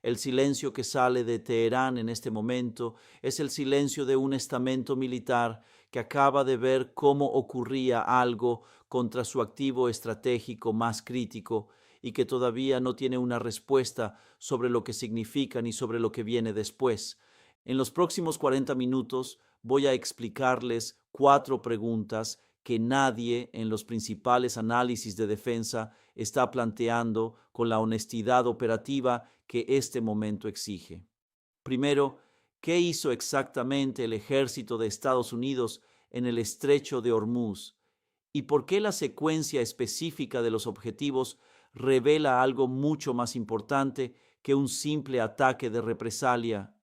El silencio que sale de Teherán en este momento es el silencio de un estamento militar que acaba de ver cómo ocurría algo contra su activo estratégico más crítico y que todavía no tiene una respuesta sobre lo que significa ni sobre lo que viene después. En los próximos 40 minutos voy a explicarles 4 preguntas que nadie en los principales análisis de defensa está planteando con la honestidad operativa que este momento exige. Primero, ¿qué hizo exactamente el ejército de Estados Unidos en el estrecho de Hormuz? ¿Y por qué la secuencia específica de los objetivos revela algo mucho más importante que un simple ataque de represalia?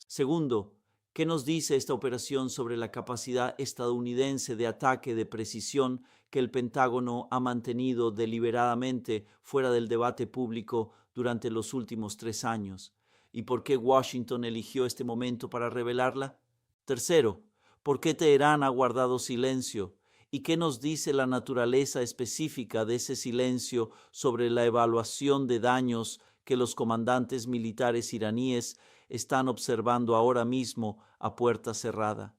Segundo, ¿qué nos dice esta operación sobre la capacidad estadounidense de ataque de precisión que el Pentágono ha mantenido deliberadamente fuera del debate público durante los últimos 3 años? ¿Y por qué Washington eligió este momento para revelarla? Tercero, ¿por qué Teherán ha guardado silencio? ¿Y qué nos dice la naturaleza específica de ese silencio sobre la evaluación de daños que los comandantes militares iraníes están observando ahora mismo a puerta cerrada?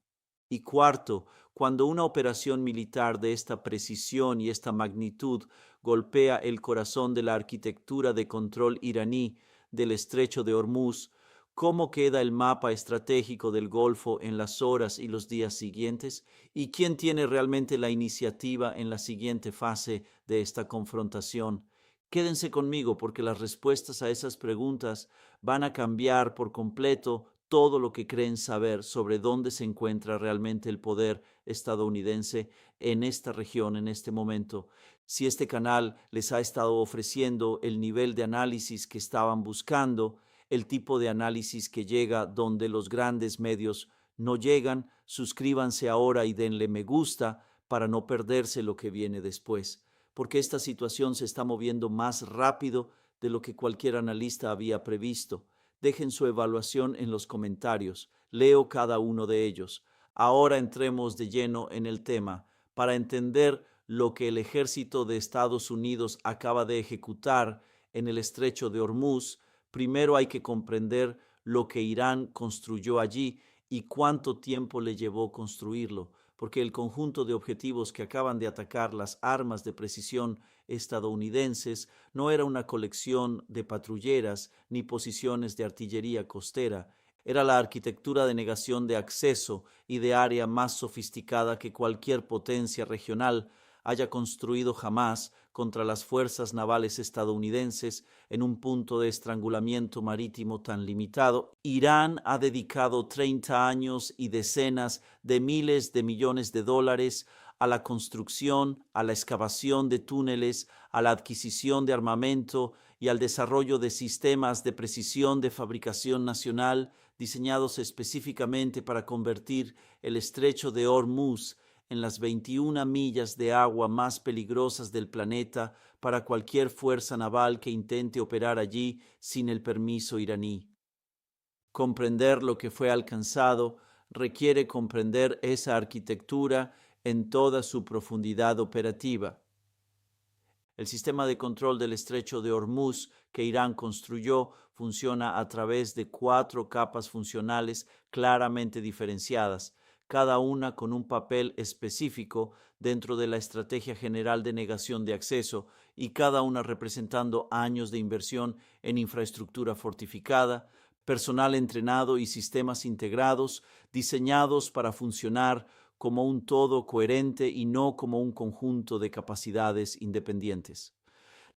Y cuarto, cuando una operación militar de esta precisión y esta magnitud golpea el corazón de la arquitectura de control iraní del estrecho de Hormuz, ¿cómo queda el mapa estratégico del Golfo en las horas y los días siguientes? ¿Y quién tiene realmente la iniciativa en la siguiente fase de esta confrontación? Quédense conmigo porque las respuestas a esas preguntas van a cambiar por completo todo lo que creen saber sobre dónde se encuentra realmente el poder estadounidense en esta región en este momento. Si este canal les ha estado ofreciendo el nivel de análisis que estaban buscando, el tipo de análisis que llega donde los grandes medios no llegan, suscríbanse ahora y denle me gusta para no perderse lo que viene después, porque esta situación se está moviendo más rápido de lo que cualquier analista había previsto. Dejen su evaluación en los comentarios. Leo cada uno de ellos. Ahora entremos de lleno en el tema. Para entender lo que el ejército de Estados Unidos acaba de ejecutar en el estrecho de Hormuz, primero hay que comprender lo que Irán construyó allí y cuánto tiempo le llevó construirlo, porque el conjunto de objetivos que acaban de atacar las armas de precisión estadounidenses no era una colección de patrulleras ni posiciones de artillería costera, era la arquitectura de negación de acceso y de área más sofisticada que cualquier potencia regional haya construido jamás contra las fuerzas navales estadounidenses en un punto de estrangulamiento marítimo tan limitado. Irán ha dedicado 30 años y decenas de miles de millones de dólares a la construcción, a la excavación de túneles, a la adquisición de armamento y al desarrollo de sistemas de precisión de fabricación nacional diseñados específicamente para convertir el estrecho de Hormuz en las 21 millas de agua más peligrosas del planeta para cualquier fuerza naval que intente operar allí sin el permiso iraní. Comprender lo que fue alcanzado requiere comprender esa arquitectura en toda su profundidad operativa. El sistema de control del estrecho de Hormuz que Irán construyó funciona a través de 4 capas funcionales claramente diferenciadas, cada una con un papel específico dentro de la estrategia general de negación de acceso y cada una representando años de inversión en infraestructura fortificada, personal entrenado y sistemas integrados diseñados para funcionar como un todo coherente y no como un conjunto de capacidades independientes.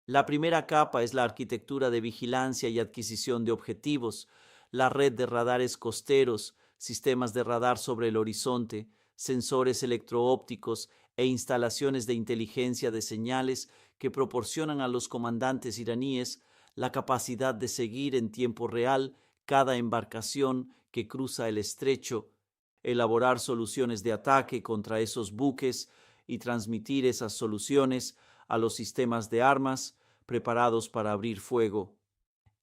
La primera capa es la arquitectura de vigilancia y adquisición de objetivos, la red de radares costeros, sistemas de radar sobre el horizonte, sensores electroópticos e instalaciones de inteligencia de señales que proporcionan a los comandantes iraníes la capacidad de seguir en tiempo real cada embarcación que cruza el estrecho, elaborar soluciones de ataque contra esos buques y transmitir esas soluciones a los sistemas de armas preparados para abrir fuego.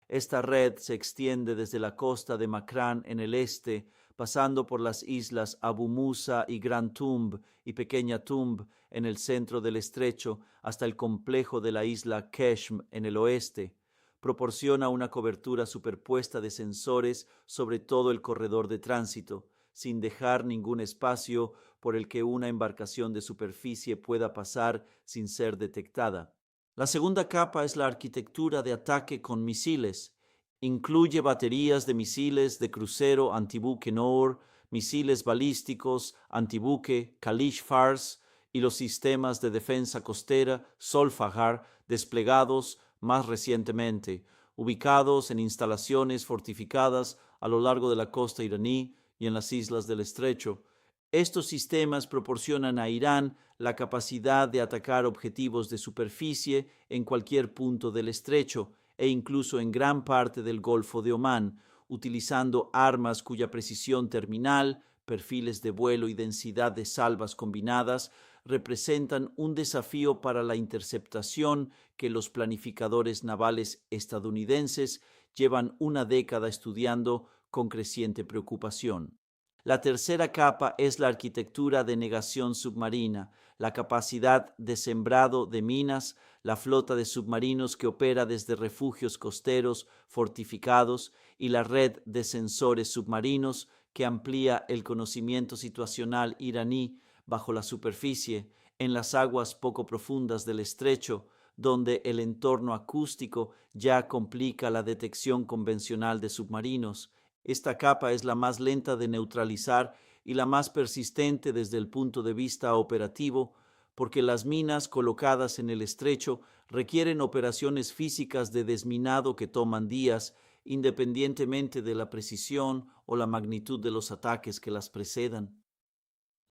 Esta red se extiende desde la costa de Makran en el este, pasando por las islas Abu Musa y Gran Tumb y Pequeña Tumb en el centro del estrecho, hasta el complejo de la isla Keshm en el oeste. proporciona una cobertura superpuesta de sensores sobre todo el corredor de tránsito, sin dejar ningún espacio por el que una embarcación de superficie pueda pasar sin ser detectada. La segunda capa es la arquitectura de ataque con misiles. Incluye baterías de misiles de crucero antibuque Noor, misiles balísticos antibuque Khalish Fars y los sistemas de defensa costera Solfahar desplegados más recientemente, ubicados en instalaciones fortificadas a lo largo de la costa iraní y en las islas del estrecho. Estos sistemas proporcionan a Irán la capacidad de atacar objetivos de superficie en cualquier punto del estrecho e incluso en gran parte del Golfo de Omán, utilizando armas cuya precisión terminal, perfiles de vuelo y densidad de salvas combinadas representan un desafío para la interceptación que los planificadores navales estadounidenses llevan una década estudiando con creciente preocupación. La tercera capa es la arquitectura de negación submarina, la capacidad de sembrado de minas, la flota de submarinos que opera desde refugios costeros fortificados y la red de sensores submarinos que amplía el conocimiento situacional iraní bajo la superficie, en las aguas poco profundas del estrecho, donde el entorno acústico ya complica la detección convencional de submarinos. Esta capa es la más lenta de neutralizar y la más persistente desde el punto de vista operativo, porque las minas colocadas en el estrecho requieren operaciones físicas de desminado que toman días, independientemente de la precisión o la magnitud de los ataques que las precedan.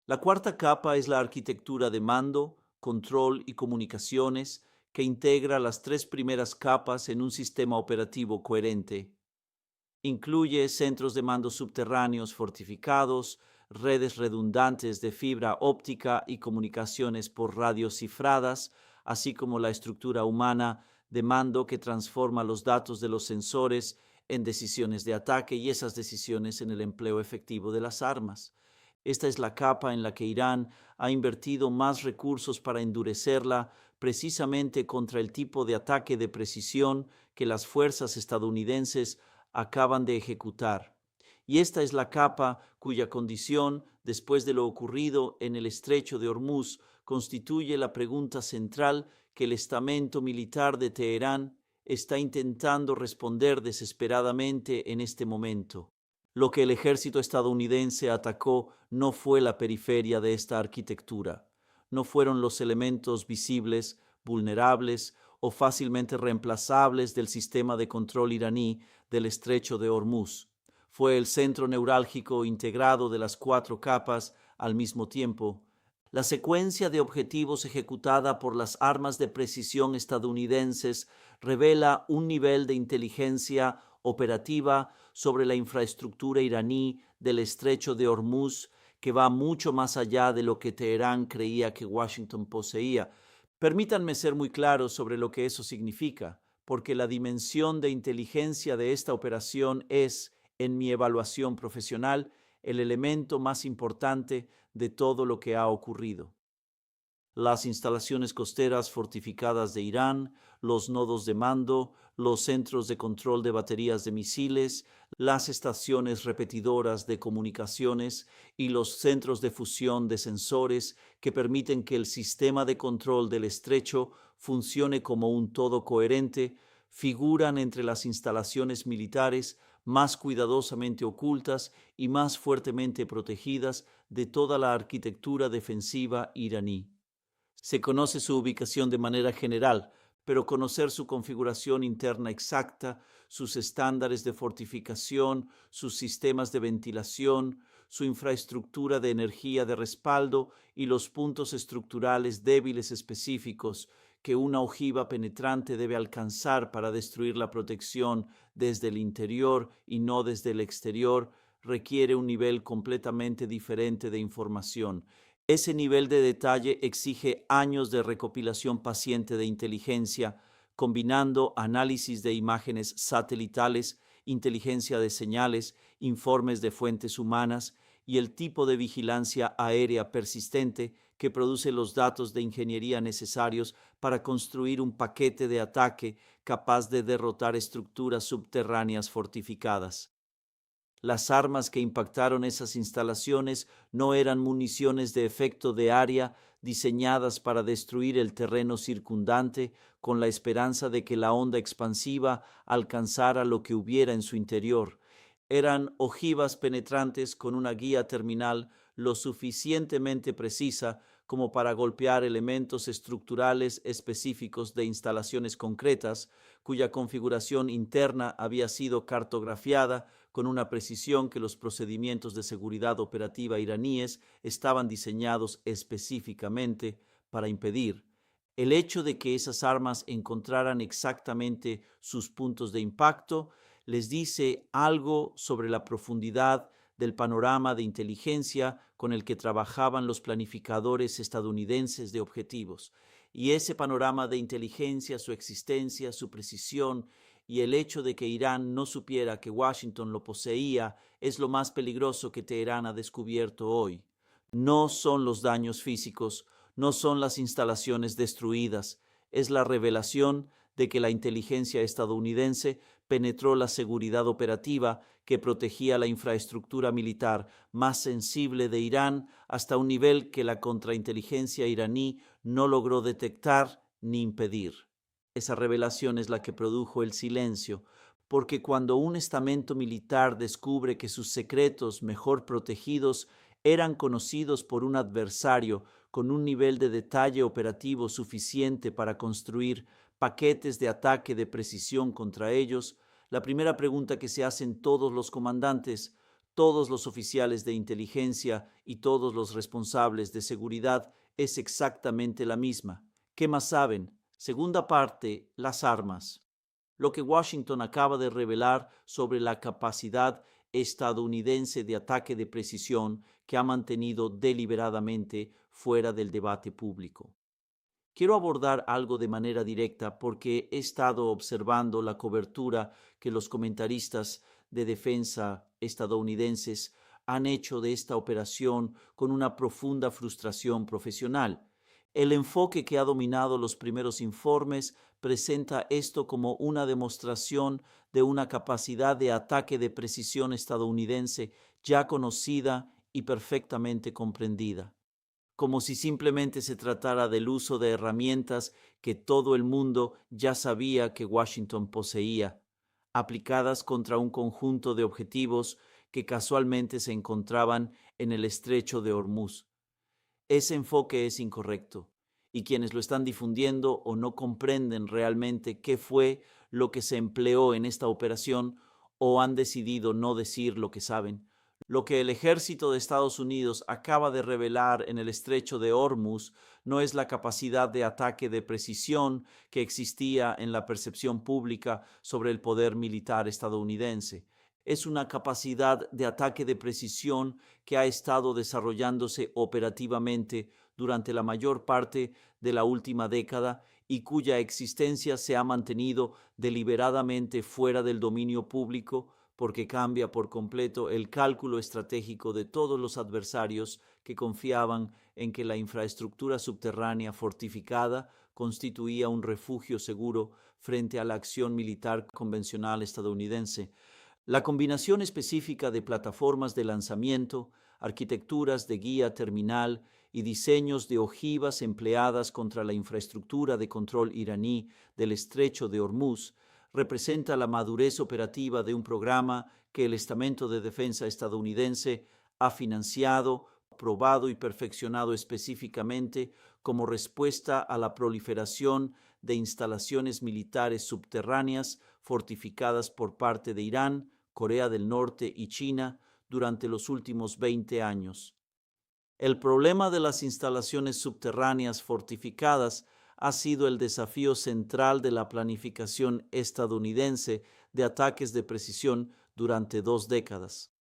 La cuarta capa es la arquitectura de mando, control y comunicaciones que integra las tres primeras capas en un sistema operativo coherente. Incluye centros de mando subterráneos fortificados, redes redundantes de fibra óptica y comunicaciones por radio cifradas, así como la estructura humana de mando que transforma los datos de los sensores en decisiones de ataque y esas decisiones en el empleo efectivo de las armas. Esta es la capa en la que Irán ha invertido más recursos para endurecerla precisamente contra el tipo de ataque de precisión que las fuerzas estadounidenses acaban de ejecutar. Y esta es la capa cuya condición, después de lo ocurrido en el estrecho de Hormuz, constituye la pregunta central que el estamento militar de Teherán está intentando responder desesperadamente en este momento. Lo que el ejército estadounidense atacó no fue la periferia de esta arquitectura, no fueron los elementos visibles, vulnerables o fácilmente reemplazables del sistema de control iraní del estrecho de Hormuz. Fue el centro neurálgico integrado de las cuatro capas al mismo tiempo. La secuencia de objetivos ejecutada por las armas de precisión estadounidenses revela un nivel de inteligencia operativa sobre la infraestructura iraní del estrecho de Hormuz que va mucho más allá de lo que Teherán creía que Washington poseía. Permítanme ser muy claros sobre lo que eso significa, porque la dimensión de inteligencia de esta operación es, en mi evaluación profesional, el elemento más importante de todo lo que ha ocurrido. Las instalaciones costeras fortificadas de Irán, los nodos de mando, los centros de control de baterías de misiles, las estaciones repetidoras de comunicaciones y los centros de fusión de sensores que permiten que el sistema de control del estrecho funcione como un todo coherente, figuran entre las instalaciones militares más cuidadosamente ocultas y más fuertemente protegidas de toda la arquitectura defensiva iraní. Se conoce su ubicación de manera general, pero conocer su configuración interna exacta, sus estándares de fortificación, sus sistemas de ventilación, su infraestructura de energía de respaldo y los puntos estructurales débiles específicos que una ojiva penetrante debe alcanzar para destruir la protección desde el interior y no desde el exterior, requiere un nivel completamente diferente de información. Ese nivel de detalle exige años de recopilación paciente de inteligencia, combinando análisis de imágenes satelitales, inteligencia de señales, informes de fuentes humanas y el tipo de vigilancia aérea persistente que produce los datos de ingeniería necesarios para construir un paquete de ataque capaz de derrotar estructuras subterráneas fortificadas. Las armas que impactaron esas instalaciones no eran municiones de efecto de área diseñadas para destruir el terreno circundante con la esperanza de que la onda expansiva alcanzara lo que hubiera en su interior. Eran ojivas penetrantes con una guía terminal lo suficientemente precisa como para golpear elementos estructurales específicos de instalaciones concretas, cuya configuración interna había sido cartografiada con una precisión que los procedimientos de seguridad operativa iraníes estaban diseñados específicamente para impedir. El hecho de que esas armas encontraran exactamente sus puntos de impacto les dice algo sobre la profundidad del panorama de inteligencia con el que trabajaban los planificadores estadounidenses de objetivos. Y ese panorama de inteligencia, su existencia, su precisión y el hecho de que Irán no supiera que Washington lo poseía es lo más peligroso que Teherán ha descubierto hoy. No son los daños físicos, no son las instalaciones destruidas, es la revelación de que la inteligencia estadounidense penetró la seguridad operativa que protegía la infraestructura militar más sensible de Irán hasta un nivel que la contrainteligencia iraní no logró detectar ni impedir. Esa revelación es la que produjo el silencio, porque cuando un estamento militar descubre que sus secretos mejor protegidos eran conocidos por un adversario con un nivel de detalle operativo suficiente para construir paquetes de ataque de precisión contra ellos, la primera pregunta que se hacen todos los comandantes, todos los oficiales de inteligencia y todos los responsables de seguridad es exactamente la misma. ¿Qué más saben? Segunda parte, las armas. Lo que Washington acaba de revelar sobre la capacidad estadounidense de ataque de precisión que ha mantenido deliberadamente fuera del debate público. Quiero abordar algo de manera directa porque he estado observando la cobertura que los comentaristas de defensa estadounidenses han hecho de esta operación con una profunda frustración profesional. El enfoque que ha dominado los primeros informes presenta esto como una demostración de una capacidad de ataque de precisión estadounidense ya conocida y perfectamente comprendida, como si simplemente se tratara del uso de herramientas que todo el mundo ya sabía que Washington poseía, aplicadas contra un conjunto de objetivos que casualmente se encontraban en el estrecho de Hormuz. Ese enfoque es incorrecto, y quienes lo están difundiendo o no comprenden realmente qué fue lo que se empleó en esta operación o han decidido no decir lo que saben. Lo que el ejército de Estados Unidos acaba de revelar en el estrecho de Hormuz no es la capacidad de ataque de precisión que existía en la percepción pública sobre el poder militar estadounidense. Es una capacidad de ataque de precisión que ha estado desarrollándose operativamente durante la mayor parte de la última década y cuya existencia se ha mantenido deliberadamente fuera del dominio público porque cambia por completo el cálculo estratégico de todos los adversarios que confiaban en que la infraestructura subterránea fortificada constituía un refugio seguro frente a la acción militar convencional estadounidense. La combinación específica de plataformas de lanzamiento, arquitecturas de guía terminal y diseños de ojivas empleadas contra la infraestructura de control iraní del estrecho de Hormuz representa la madurez operativa de un programa que el estamento de defensa estadounidense ha financiado, probado y perfeccionado específicamente como respuesta a la proliferación de instalaciones militares subterráneas fortificadas por parte de Irán, Corea del Norte y China durante los últimos 20 años. El problema de las instalaciones subterráneas fortificadas ha sido el desafío central de la planificación estadounidense de ataques de precisión durante 2 décadas.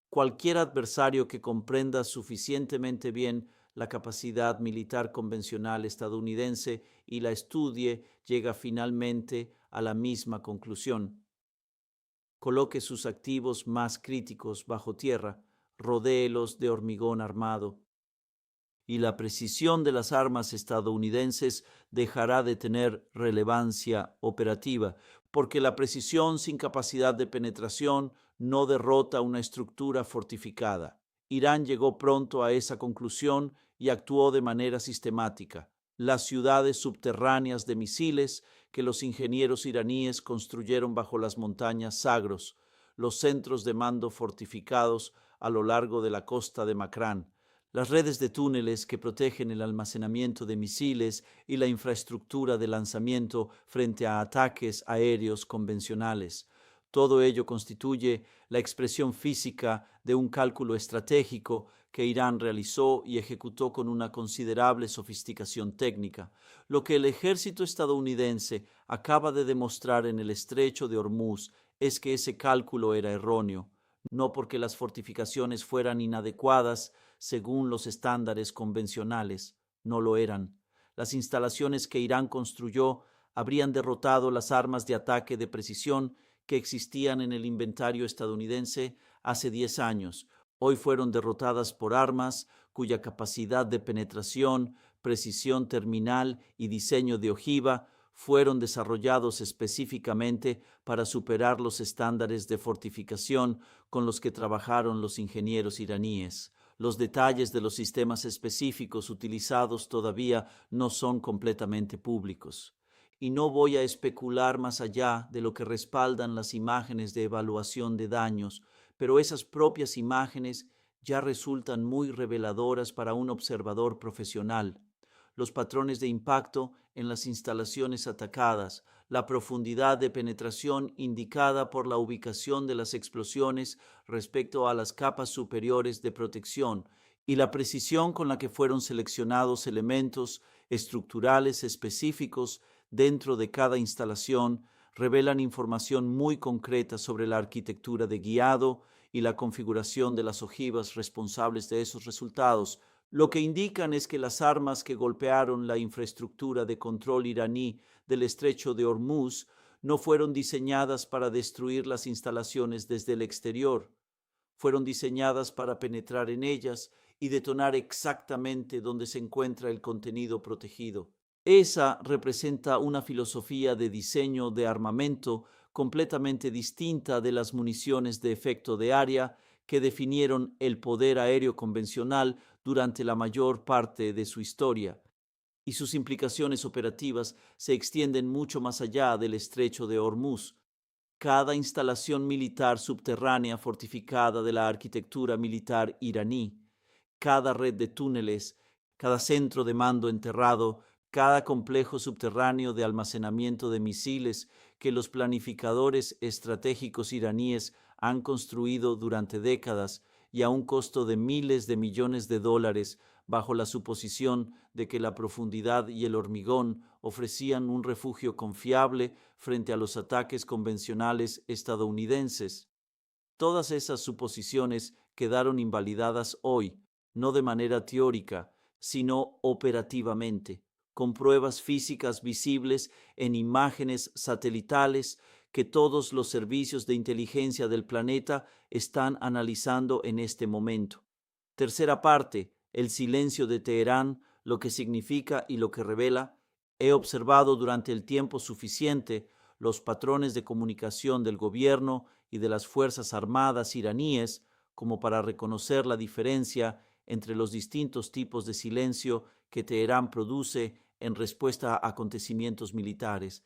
Cualquier adversario que comprenda suficientemente bien la capacidad militar convencional estadounidense y la estudie llega finalmente a la misma conclusión. Coloque sus activos más críticos bajo tierra, rodéelos de hormigón armado. y la precisión de las armas estadounidenses dejará de tener relevancia operativa, porque la precisión sin capacidad de penetración no derrota una estructura fortificada. Irán llegó pronto a esa conclusión y actuó de manera sistemática. Las ciudades subterráneas de misiles que los ingenieros iraníes construyeron bajo las montañas Zagros, los centros de mando fortificados a lo largo de la costa de Makran, las redes de túneles que protegen el almacenamiento de misiles y la infraestructura de lanzamiento frente a ataques aéreos convencionales. Todo ello constituye la expresión física de un cálculo estratégico que Irán realizó y ejecutó con una considerable sofisticación técnica. Lo que el ejército estadounidense acaba de demostrar en el estrecho de Hormuz es que ese cálculo era erróneo, no porque las fortificaciones fueran inadecuadas según los estándares convencionales, no lo eran. Las instalaciones que Irán construyó habrían derrotado las armas de ataque de precisión que existían en el inventario estadounidense hace 10 años. Hoy fueron derrotadas por armas cuya capacidad de penetración, precisión terminal y diseño de ojiva fueron desarrollados específicamente para superar los estándares de fortificación con los que trabajaron los ingenieros iraníes. Los detalles de los sistemas específicos utilizados todavía no son completamente públicos. Y no voy a especular más allá de lo que respaldan las imágenes de evaluación de daños, pero esas propias imágenes ya resultan muy reveladoras para un observador profesional. Los patrones de impacto en las instalaciones atacadas, la profundidad de penetración indicada por la ubicación de las explosiones respecto a las capas superiores de protección y la precisión con la que fueron seleccionados elementos estructurales específicos dentro de cada instalación revelan información muy concreta sobre la arquitectura de guiado y la configuración de las ojivas responsables de esos resultados. Lo que indican es que las armas que golpearon la infraestructura de control iraní del estrecho de Hormuz no fueron diseñadas para destruir las instalaciones desde el exterior. Fueron diseñadas para penetrar en ellas y detonar exactamente donde se encuentra el contenido protegido. Esa representa una filosofía de diseño de armamento completamente distinta de las municiones de efecto de área que definieron el poder aéreo convencional durante la mayor parte de su historia, y sus implicaciones operativas se extienden mucho más allá del estrecho de Hormuz. Cada instalación militar subterránea fortificada de la arquitectura militar iraní, cada red de túneles, cada centro de mando enterrado, cada complejo subterráneo de almacenamiento de misiles que los planificadores estratégicos iraníes han construido durante décadas y a un costo de miles de millones de dólares, bajo la suposición de que la profundidad y el hormigón ofrecían un refugio confiable frente a los ataques convencionales estadounidenses. Todas esas suposiciones quedaron invalidadas hoy, no de manera teórica, sino operativamente, con pruebas físicas visibles en imágenes satelitales que todos los servicios de inteligencia del planeta están analizando en este momento. Tercera parte, el silencio de Teherán, lo que significa y lo que revela. He observado durante el tiempo suficiente los patrones de comunicación del gobierno y de las Fuerzas Armadas iraníes como para reconocer la diferencia entre los distintos tipos de silencio que Teherán produce en respuesta a acontecimientos militares.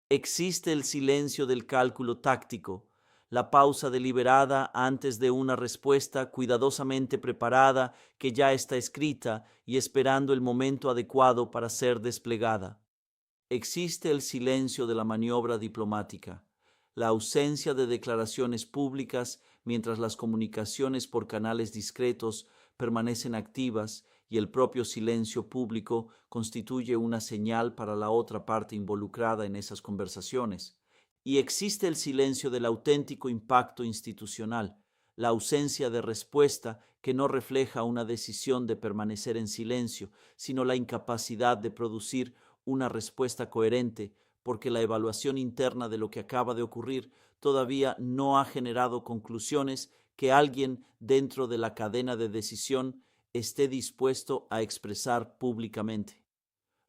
Existe el silencio del cálculo táctico, la pausa deliberada antes de una respuesta cuidadosamente preparada que ya está escrita y esperando el momento adecuado para ser desplegada. Existe el silencio de la maniobra diplomática, la ausencia de declaraciones públicas mientras las comunicaciones por canales discretos permanecen activas y el propio silencio público constituye una señal para la otra parte involucrada en esas conversaciones. Y existe el silencio del auténtico impacto institucional, la ausencia de respuesta que no refleja una decisión de permanecer en silencio, sino la incapacidad de producir una respuesta coherente, porque la evaluación interna de lo que acaba de ocurrir todavía no ha generado conclusiones que alguien dentro de la cadena de decisión esté dispuesto a expresar públicamente.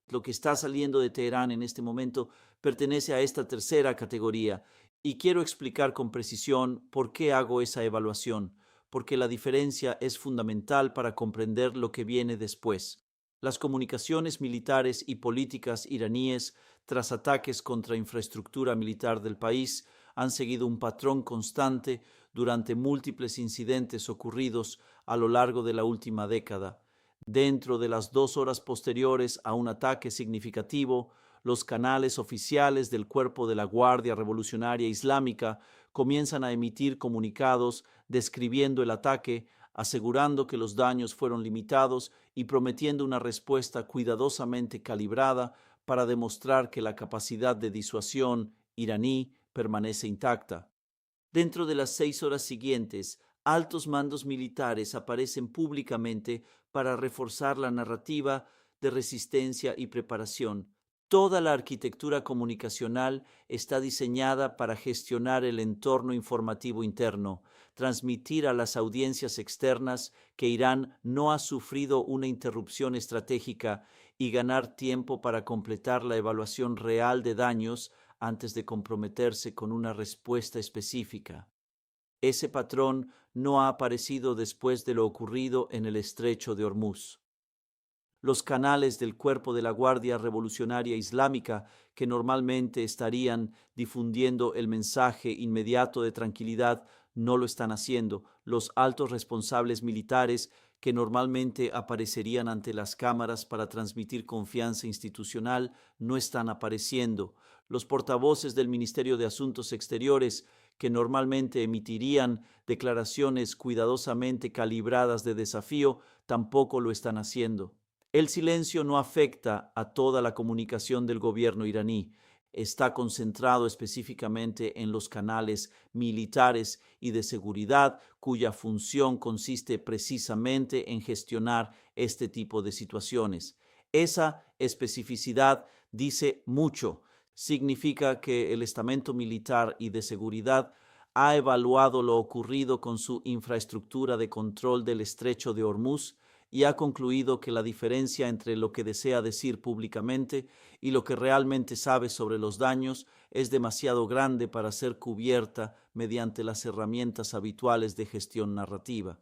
Lo que está saliendo de Teherán en este momento pertenece a esta tercera categoría y quiero explicar con precisión por qué hago esa evaluación, porque la diferencia es fundamental para comprender lo que viene después. Las comunicaciones militares y políticas iraníes, tras ataques contra infraestructura militar del país, han seguido un patrón constante durante múltiples incidentes ocurridos a lo largo de la última década. Dentro de las 2 horas posteriores a un ataque significativo, los canales oficiales del Cuerpo de la Guardia Revolucionaria Islámica comienzan a emitir comunicados describiendo el ataque, asegurando que los daños fueron limitados y prometiendo una respuesta cuidadosamente calibrada para demostrar que la capacidad de disuasión iraní permanece intacta. Dentro de las 6 horas siguientes, altos mandos militares aparecen públicamente para reforzar la narrativa de resistencia y preparación. Toda la arquitectura comunicacional está diseñada para gestionar el entorno informativo interno, transmitir a las audiencias externas que Irán no ha sufrido una interrupción estratégica y ganar tiempo para completar la evaluación real de daños antes de comprometerse con una respuesta específica. Ese patrón no ha aparecido después de lo ocurrido en el estrecho de Hormuz. Los canales del Cuerpo de la Guardia Revolucionaria Islámica, que normalmente estarían difundiendo el mensaje inmediato de tranquilidad, no lo están haciendo. Los altos responsables militares, que normalmente aparecerían ante las cámaras para transmitir confianza institucional, no están apareciendo. Los portavoces del Ministerio de Asuntos Exteriores, que normalmente emitirían declaraciones cuidadosamente calibradas de desafío, tampoco lo están haciendo. El silencio no afecta a toda la comunicación del gobierno iraní. Está concentrado específicamente en los canales militares y de seguridad, cuya función consiste precisamente en gestionar este tipo de situaciones. Esa especificidad dice mucho. Significa que el estamento militar y de seguridad ha evaluado lo ocurrido con su infraestructura de control del estrecho de Hormuz y ha concluido que la diferencia entre lo que desea decir públicamente y lo que realmente sabe sobre los daños es demasiado grande para ser cubierta mediante las herramientas habituales de gestión narrativa.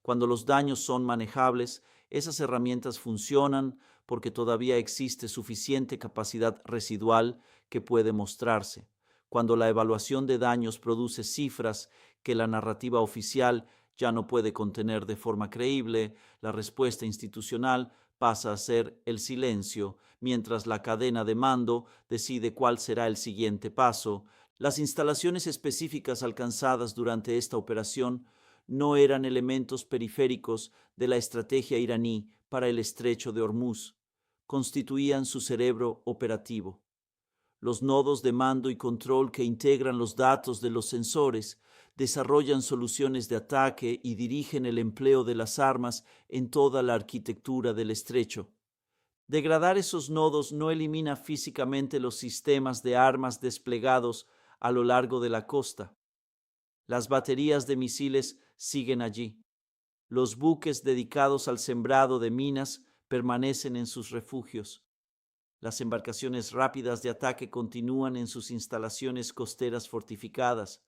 Cuando los daños son manejables, esas herramientas funcionan porque todavía existe suficiente capacidad residual que puede mostrarse. Cuando la evaluación de daños produce cifras que la narrativa oficial ya no puede contener de forma creíble, la respuesta institucional pasa a ser el silencio, mientras la cadena de mando decide cuál será el siguiente paso. Las instalaciones específicas alcanzadas durante esta operación no eran elementos periféricos de la estrategia iraní para el estrecho de Hormuz, constituían su cerebro operativo. Los nodos de mando y control que integran los datos de los sensores desarrollan soluciones de ataque y dirigen el empleo de las armas en toda la arquitectura del estrecho. Degradar esos nodos no elimina físicamente los sistemas de armas desplegados a lo largo de la costa. Las baterías de misiles siguen allí. Los buques dedicados al sembrado de minas permanecen en sus refugios. Las embarcaciones rápidas de ataque continúan en sus instalaciones costeras fortificadas,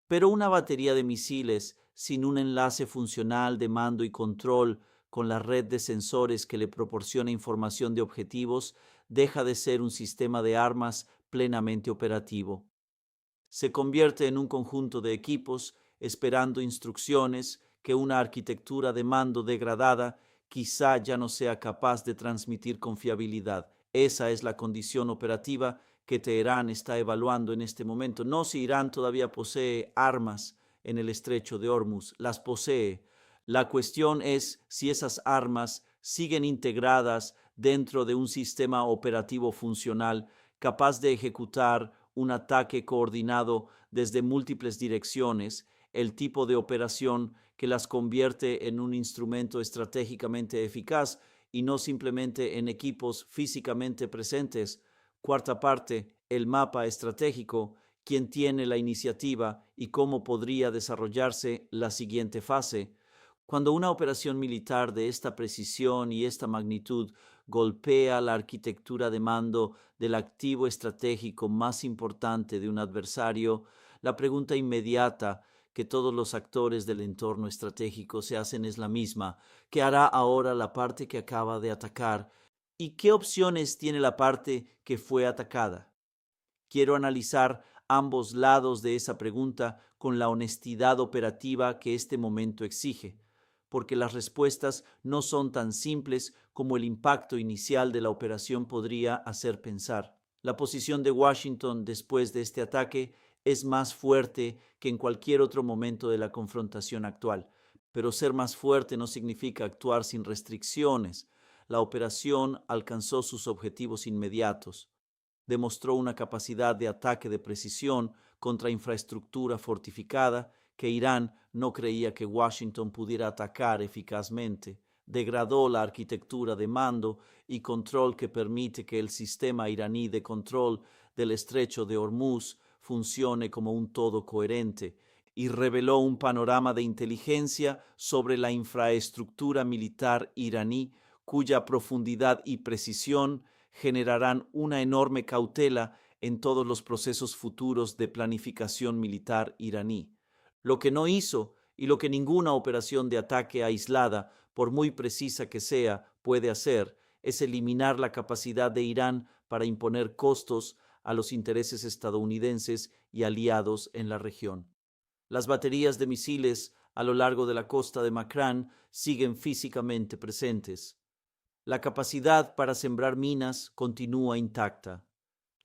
pero una batería de misiles sin un enlace funcional de mando y control con la red de sensores que le proporciona información de objetivos deja de ser un sistema de armas plenamente operativo. Se convierte en un conjunto de equipos esperando instrucciones que una arquitectura de mando degradada quizá ya no sea capaz de transmitir con fiabilidad. Esa es la condición operativa que Teherán está evaluando en este momento. No si Irán todavía posee armas en el estrecho de Hormuz, las posee. La cuestión es si esas armas siguen integradas dentro de un sistema operativo funcional capaz de ejecutar un ataque coordinado desde múltiples direcciones, el tipo de operación que las convierte en un instrumento estratégicamente eficaz y no simplemente en equipos físicamente presentes. Cuarta parte, el mapa estratégico, quién tiene la iniciativa y cómo podría desarrollarse la siguiente fase. Cuando una operación militar de esta precisión y esta magnitud golpea la arquitectura de mando del activo estratégico más importante de un adversario, la pregunta inmediata que todos los actores del entorno estratégico se hacen es la misma: ¿qué hará ahora la parte que acaba de atacar? ¿Y qué opciones tiene la parte que fue atacada? Quiero analizar ambos lados de esa pregunta con la honestidad operativa que este momento exige, porque las respuestas no son tan simples como el impacto inicial de la operación podría hacer pensar. La posición de Washington después de este ataque es más fuerte que en cualquier otro momento de la confrontación actual, pero ser más fuerte no significa actuar sin restricciones. La operación alcanzó sus objetivos inmediatos. Demostró una capacidad de ataque de precisión contra infraestructura fortificada que Irán no creía que Washington pudiera atacar eficazmente. Degradó la arquitectura de mando y control que permite que el sistema iraní de control del estrecho de Hormuz funcione como un todo coherente, y reveló un panorama de inteligencia sobre la infraestructura militar iraní cuya profundidad y precisión generarán una enorme cautela en todos los procesos futuros de planificación militar iraní. Lo que no hizo y lo que ninguna operación de ataque aislada, por muy precisa que sea, puede hacer, es eliminar la capacidad de Irán para imponer costos a los intereses estadounidenses y aliados en la región. Las baterías de misiles a lo largo de la costa de Makran siguen físicamente presentes. La capacidad para sembrar minas continúa intacta.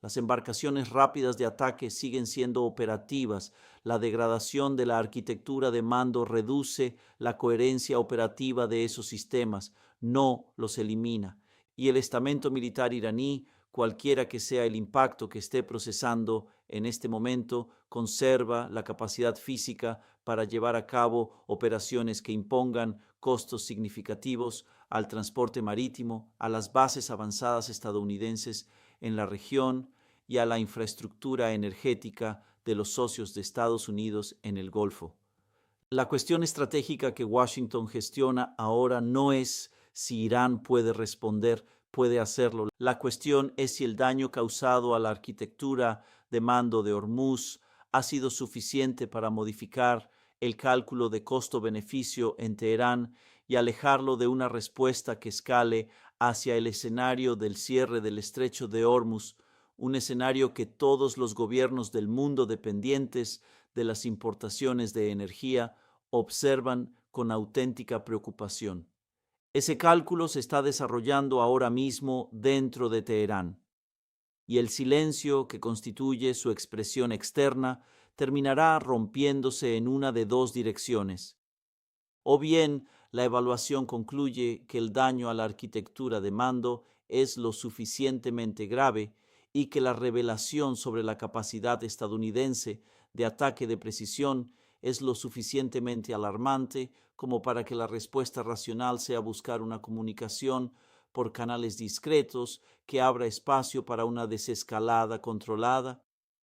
Las embarcaciones rápidas de ataque siguen siendo operativas. La degradación de la arquitectura de mando reduce la coherencia operativa de esos sistemas, no los elimina. Y el estamento militar iraní, cualquiera que sea el impacto que esté procesando en este momento, conserva la capacidad física para llevar a cabo operaciones que impongan costos significativos al transporte marítimo, a las bases avanzadas estadounidenses en la región y a la infraestructura energética de los socios de Estados Unidos en el Golfo. La cuestión estratégica que Washington gestiona ahora no es si Irán puede responder, puede hacerlo. La cuestión es si el daño causado a la arquitectura de mando de Hormuz ha sido suficiente para modificar el cálculo de costo-beneficio en Teherán y alejarlo de una respuesta que escale hacia el escenario del cierre del estrecho de Hormuz, un escenario que todos los gobiernos del mundo dependientes de las importaciones de energía observan con auténtica preocupación. Ese cálculo se está desarrollando ahora mismo dentro de Teherán, y el silencio que constituye su expresión externa terminará rompiéndose en una de dos direcciones. O bien la evaluación concluye que el daño a la arquitectura de mando es lo suficientemente grave y que la revelación sobre la capacidad estadounidense de ataque de precisión es lo suficientemente alarmante como para que la respuesta racional sea buscar una comunicación por canales discretos que abra espacio para una desescalada controlada.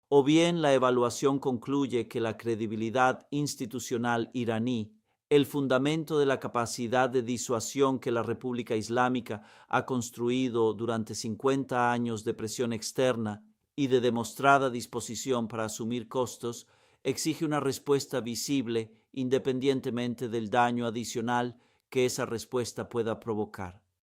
O bien la evaluación concluye que la credibilidad institucional iraní, el fundamento de la capacidad de disuasión que la República Islámica ha construido durante 50 años de presión externa y de demostrada disposición para asumir costos, exige una respuesta visible independientemente del daño adicional que esa respuesta pueda provocar.